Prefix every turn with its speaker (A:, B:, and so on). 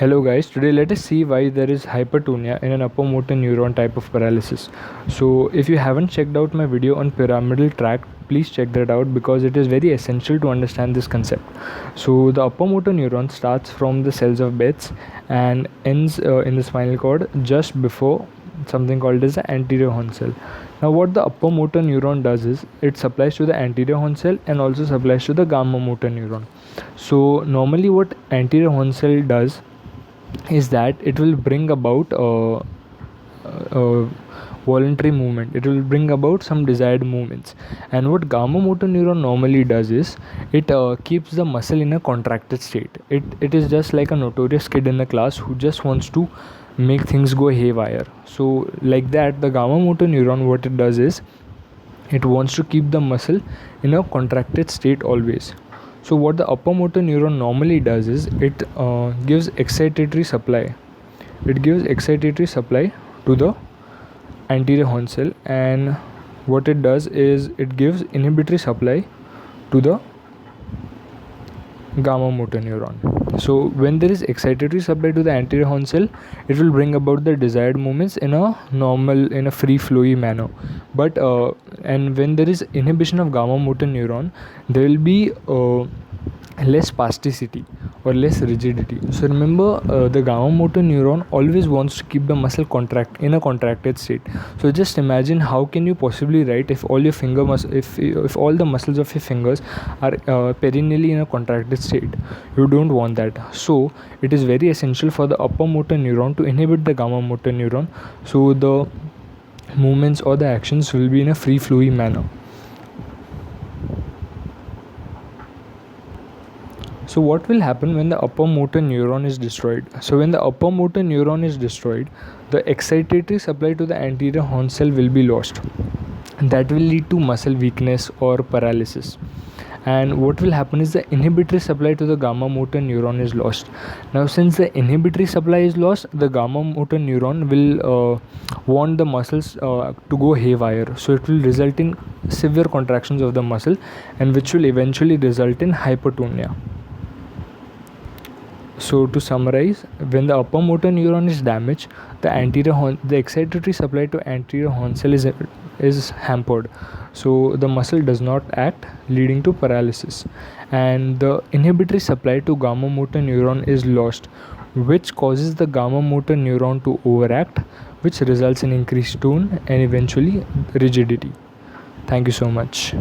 A: Hello guys, today let us see why there is hypertonia in an upper motor neuron type of paralysis. So if you haven't checked out my video on pyramidal tract, please check that out because it is very essential to understand this concept. So the upper motor neuron starts from the cells of Betz and ends in the spinal cord just before something called as the anterior horn cell. Now what the upper motor neuron does is it supplies to the anterior horn cell and also supplies to the gamma motor neuron. So normally what anterior horn cell does is that it will bring about voluntary movement. It will bring about some desired movements. And what gamma motor neuron normally does is it keeps the muscle in a contracted state. It is just like a notorious kid in the class who just wants to make things go haywire. So like that, the gamma motor neuron, what it does is it wants to keep the muscle in a contracted state always. So what the upper motor neuron normally does is it gives excitatory supply. It gives excitatory supply to the anterior horn cell, and what it does is it gives inhibitory supply to the gamma motor neuron. So when there is excitatory supply to the anterior horn cell, it will bring about the desired movements in a free flowy manner. But and when there is inhibition of gamma motor neuron, there will be less spasticity or less rigidity. So remember, the gamma motor neuron always wants to keep the muscle in a contracted state. So just imagine how can you possibly write if all your if all the muscles of your fingers are perennially in a contracted state. You don't want that. So it is very essential for the upper motor neuron to inhibit the gamma motor neuron, so the movements or the actions will be in a free flowy manner. So what will happen when the upper motor neuron is destroyed? So when the upper motor neuron is destroyed, the excitatory supply to the anterior horn cell will be lost. That will lead to muscle weakness or paralysis. And what will happen is the inhibitory supply to the gamma motor neuron is lost. Now since the inhibitory supply is lost, the gamma motor neuron will want the muscles to go haywire. So it will result in severe contractions of the muscle, and which will eventually result in hypertonia. So to summarize, when the upper motor neuron is damaged, the excitatory supply to anterior horn cell is hampered. So the muscle does not act, leading to paralysis. And the inhibitory supply to gamma motor neuron is lost, which causes the gamma motor neuron to overact, which results in increased tone and eventually rigidity. Thank you so much.